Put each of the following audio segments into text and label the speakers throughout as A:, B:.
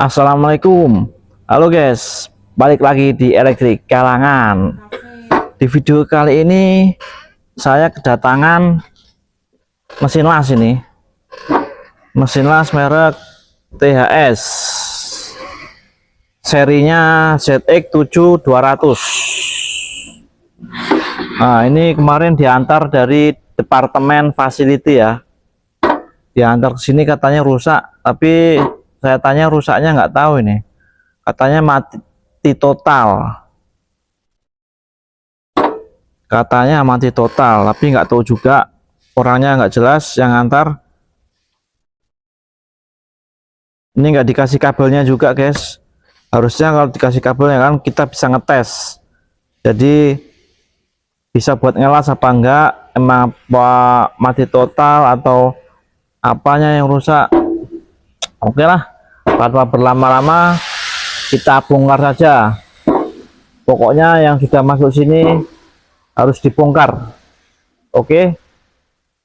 A: Assalamualaikum. Halo guys, balik lagi di Elektrik Kalangan. Di video kali ini saya kedatangan mesin las ini. Mesin las merek THS. Serinya ZX7200. Nah, ini kemarin diantar dari departemen facility ya. Diantar ke sini katanya rusak, tapi saya tanya rusaknya nggak tahu ini. Katanya mati total. Katanya mati total, tapi nggak tahu juga, orangnya nggak jelas yang antar. Ini nggak dikasih kabelnya juga guys. Harusnya kalau dikasih kabelnya kan kita bisa ngetes. Jadi bisa buat ngelas apa enggak, emang apa mati total atau apanya yang rusak. Oke lah, tanpa berlama-lama kita bongkar saja. Pokoknya yang sudah masuk sini harus dibongkar. Oke,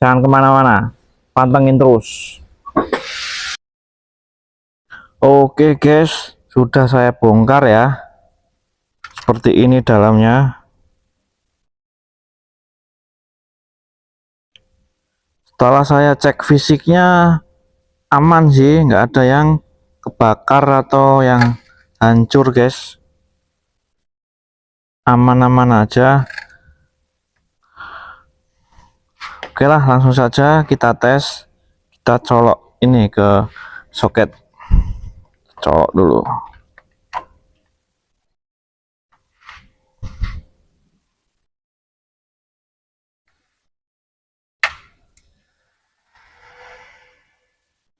A: jangan kemana-mana, pantengin terus. Oke guys, sudah saya bongkar ya. Seperti ini dalamnya. Setelah saya cek fisiknya aman sih, nggak ada yang kebakar atau yang hancur guys. Aman-aman aja. Oke lah, langsung saja kita tes. Kita colok ini ke soket. Colok dulu.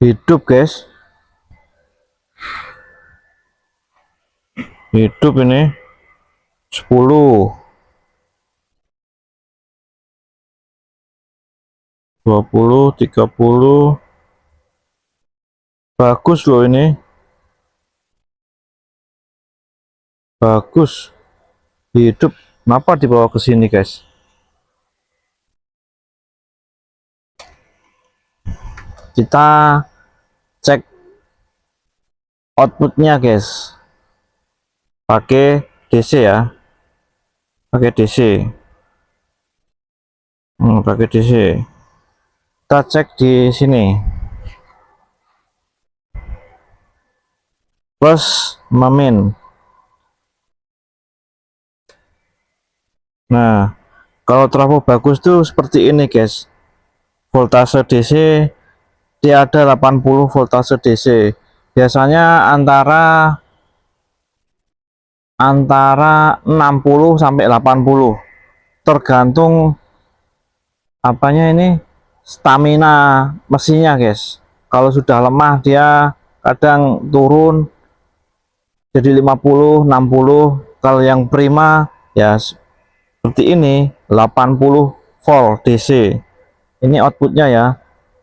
A: Hidup guys. Hidup ini 10, 20, 30. Bagus loh ini. Bagus. Hidup. Kenapa dibawa ke sini guys? Kita cek outputnya guys. Pakai DC ya. Pakai DC. Pakai DC. Kita cek di sini. Plus mamin. Nah, kalau trafo bagus tuh seperti ini guys. Voltase DC dia ada 80 voltase DC. Biasanya antara 60 sampai 80. Tergantung apanya ini, stamina mesinnya guys. Kalau sudah lemah dia kadang turun jadi 50, 60. Kalau yang prima ya seperti ini 80 volt DC. Ini outputnya ya.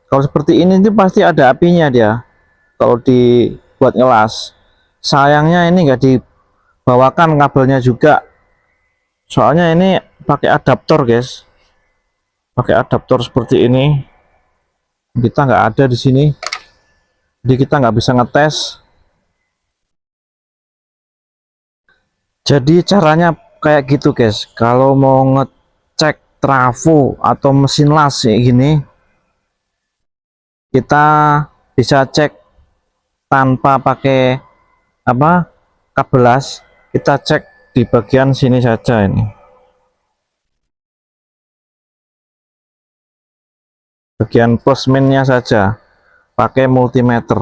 A: Kalau seperti ini itu pasti ada apinya dia kalau dibuat ngelas. Sayangnya ini enggak dibawakan kabelnya juga, soalnya ini pakai adaptor guys. Pakai adaptor seperti ini, kita nggak ada di sini, jadi kita nggak bisa ngetes. Jadi caranya kayak gitu guys. Kalau mau ngecek trafo atau mesin las kayak gini, kita bisa cek tanpa pakai kabel las. Kita cek di bagian sini saja ini, bagian plus minnya saja, pakai multimeter.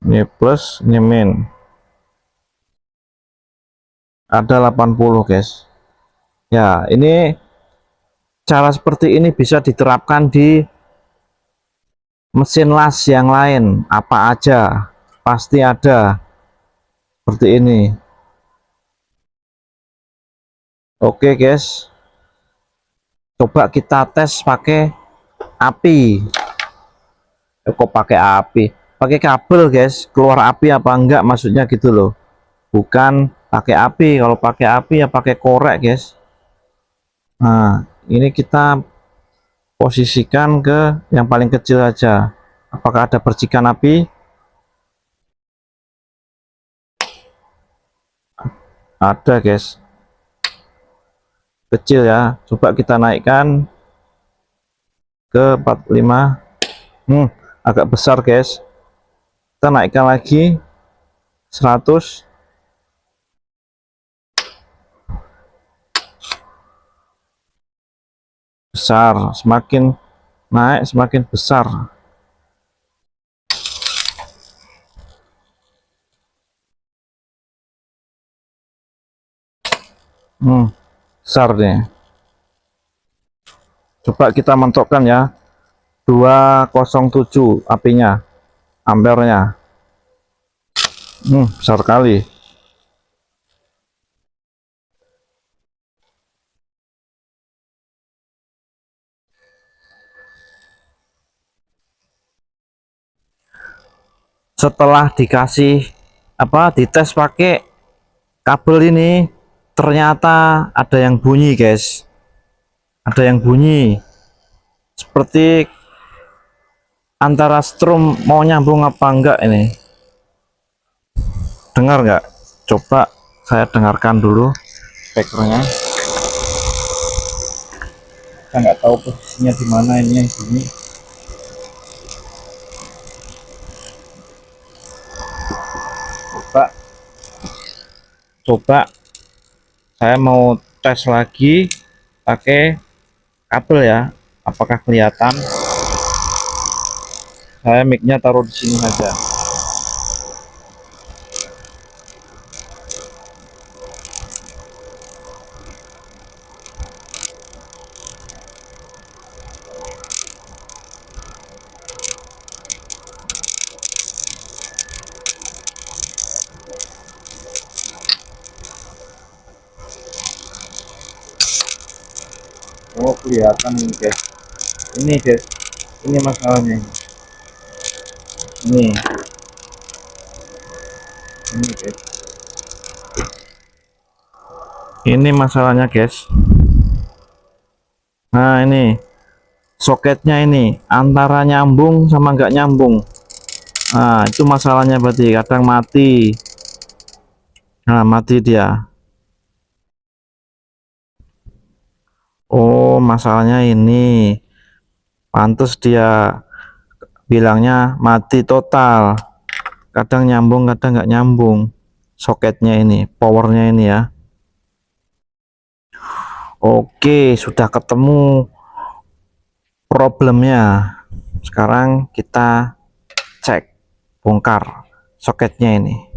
A: Ini plus, ini min. Ada 80 guys. Ya, ini cara seperti ini bisa diterapkan di mesin las yang lain. Apa aja pasti ada seperti ini. Oke guys, coba kita tes pakai api. Kok pakai api? Pakai kabel guys, keluar api apa enggak maksudnya gitu loh. Bukan pakai api. Kalau pakai api ya pakai korek guys. Nah, ini kita posisikan ke yang paling kecil aja. Apakah ada percikan api? Ada guys, kecil ya. Coba kita naikkan ke 45. Agak besar guys. Kita naikkan lagi 100. Besar, semakin naik semakin besar. Besar nih. Coba kita mentokkan ya, 207 apinya, ampernya. Besar kali. Setelah dikasih dites pakai kabel ini, ternyata ada yang bunyi guys, ada yang bunyi seperti antara strum mau nyambung apa enggak. Ini dengar nggak? Coba saya dengarkan dulu speakernya. Saya nggak tahu posisinya di mana ini yang bunyi. Coba saya mau tes lagi pakai kabel ya, apakah kelihatan. Saya micnya taruh di sini saja. Oh, kelihatan ini guys. Ini guys, ini masalahnya. Ini guys, ini masalahnya guys. Nah, ini soketnya ini antara nyambung sama nggak nyambung. Nah, itu masalahnya, berarti kadang mati. Nah, mati dia. Oh, masalahnya ini, pantas dia bilangnya mati total. Kadang nyambung, kadang nggak nyambung. Soketnya ini, powernya ini ya. Oke, sudah ketemu problemnya. Sekarang kita cek, bongkar soketnya ini.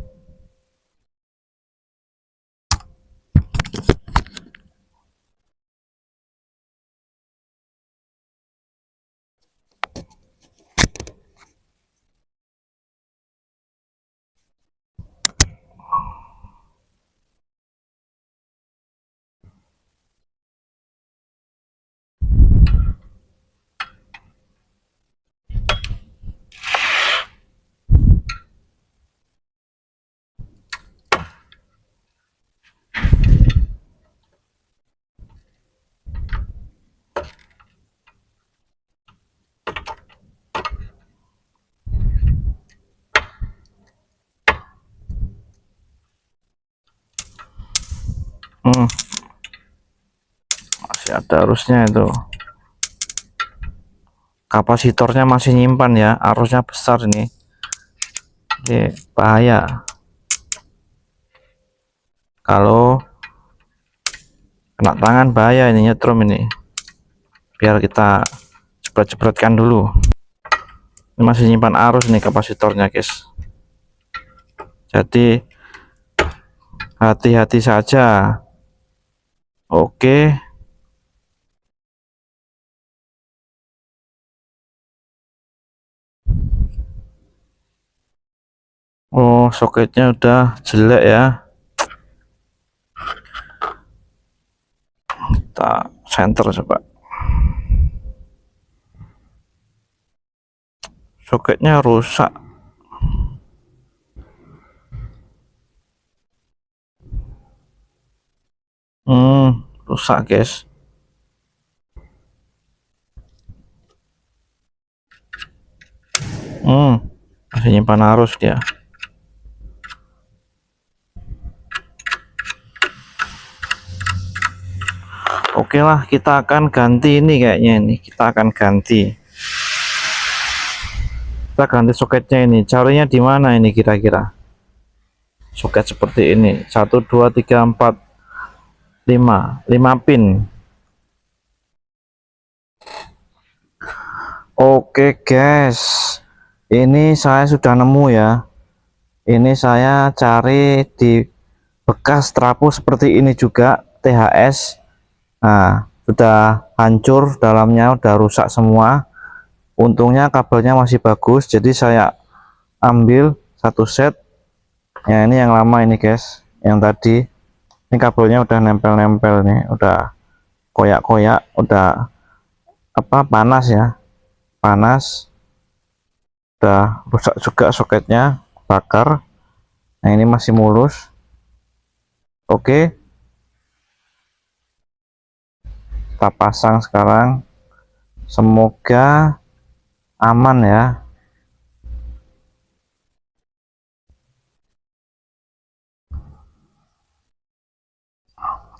A: Masih ada arusnya itu. Kapasitornya masih nyimpan ya, arusnya besar ini. Jadi bahaya kalau kena tangan, bahaya ini nyetrum ini. Biar kita jebret-jebretkan dulu. Ini masih nyimpan arus nih kapasitornya guys, jadi hati-hati saja. Oke. Oh, soketnya udah jelek ya. Kita center coba. Soketnya rusak. Rusak guys. Masih nyimpan arus dia. Oke lah, kita akan ganti ini kayaknya ini. Kita ganti soketnya ini. Caranya di mana ini kira-kira? Soket seperti ini. 1 2 3 4 5 pin. Oke guys, ini saya sudah nemu ya. Ini saya cari di bekas trafo seperti ini juga, THS. Nah, sudah hancur dalamnya, udah rusak semua. Untungnya kabelnya masih bagus, jadi saya ambil satu set. Ya, ini yang lama ini guys, yang tadi. Ini kabelnya udah nempel-nempel nih, udah koyak-koyak, udah panas ya, panas. Udah rusak juga soketnya, bakar. Nah, ini masih mulus. Oke, kita pasang sekarang. Semoga aman ya.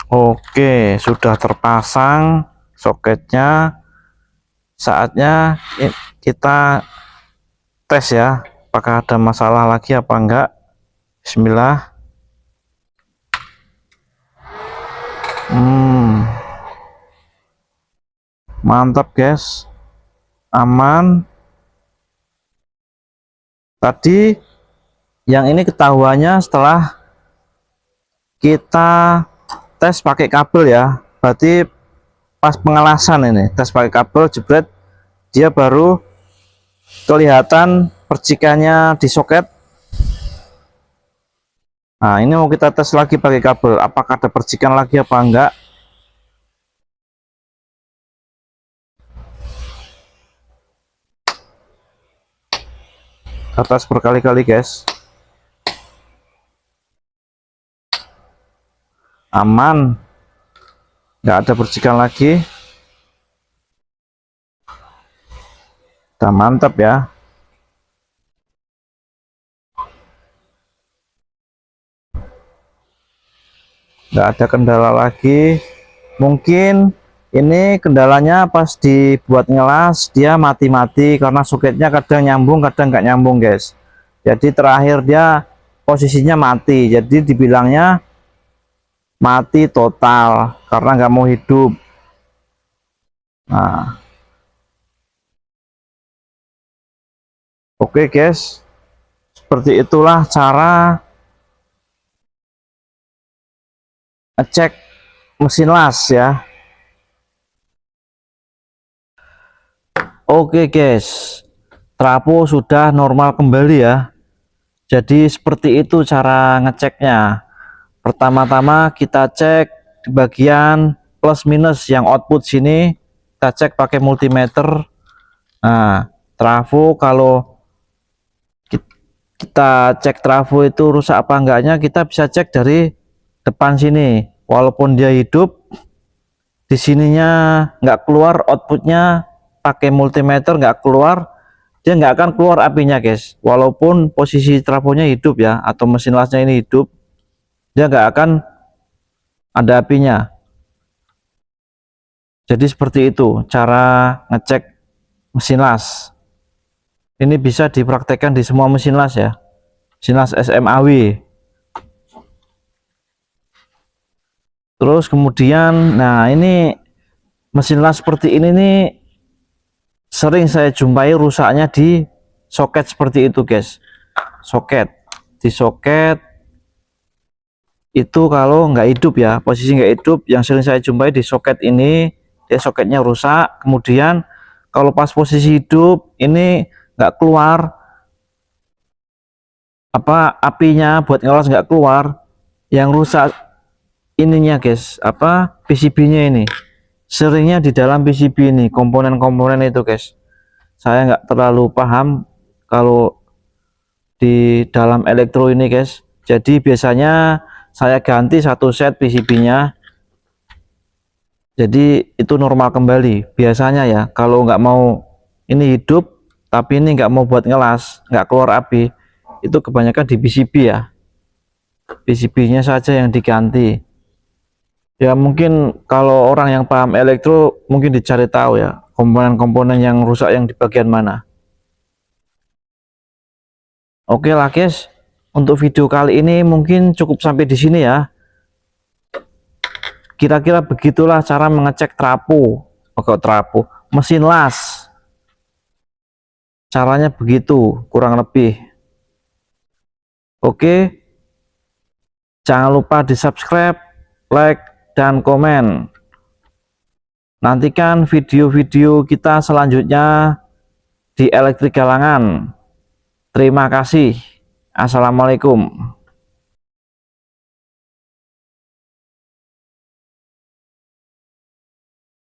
A: Oke, sudah terpasang soketnya. Saatnya kita tes ya, apakah ada masalah lagi apa enggak. Bismillah. Mantap guys, aman. Tadi yang ini ketahuannya setelah kita tes pakai kabel ya, berarti pas pengelasan ini tes pakai kabel jebret, dia baru kelihatan percikannya di soket. Nah, ini mau kita tes lagi pakai kabel, apakah ada percikan lagi apa enggak. Kita tes berkali-kali guys. Aman, nggak ada percikan lagi. Udah mantap ya. Nggak ada kendala lagi. Mungkin ini kendalanya pas dibuat ngelas dia mati-mati karena soketnya kadang nyambung kadang nggak nyambung guys. Jadi terakhir dia posisinya mati, jadi dibilangnya mati total karena nggak mau hidup. Nah, oke guys, seperti itulah cara ngecek mesin las ya. Oke guys, trafo sudah normal kembali ya. Jadi seperti itu cara ngeceknya. Pertama-tama kita cek di bagian plus minus yang output sini, kita cek pakai multimeter. Nah, trafo kalau kita cek trafo itu rusak apa enggaknya, kita bisa cek dari depan sini. Walaupun dia hidup, di sininya nggak keluar outputnya, pakai multimeter nggak keluar, dia nggak akan keluar apinya guys. Walaupun posisi trafonya hidup ya, atau mesin lasnya ini hidup, dia nggak akan ada apinya. Jadi seperti itu cara ngecek mesin las. Ini bisa dipraktekkan di semua mesin las ya, mesin las SMAW. Terus kemudian, nah ini mesin las seperti ini nih sering saya jumpai rusaknya di soket seperti itu guys. Soket di soket itu kalau nggak hidup ya, posisi nggak hidup, yang sering saya jumpai di soket ini, dia soketnya rusak. Kemudian kalau pas posisi hidup ini nggak keluar apinya, buat ngelas nggak keluar. Yang rusak ininya guys, PCB-nya ini. Seringnya di dalam PCB ini, komponen-komponen itu guys. Saya nggak terlalu paham kalau di dalam elektro ini guys. Jadi biasanya saya ganti satu set PCB-nya. Jadi itu normal kembali biasanya ya. Kalau nggak mau ini hidup, tapi ini nggak mau buat ngelas, nggak keluar api, itu kebanyakan di PCB ya. PCB-nya saja yang diganti. Ya mungkin kalau orang yang paham elektro mungkin dicari tahu ya, komponen-komponen yang rusak yang di bagian mana. Oke lah guys, untuk video kali ini mungkin cukup sampai di sini ya. Kira-kira begitulah cara mengecek trapo, mesin las. Caranya begitu, kurang lebih. Oke, jangan lupa di subscribe, like, dan komen. Nantikan video-video kita selanjutnya di Elektrik Galangan. Terima kasih. Assalamualaikum.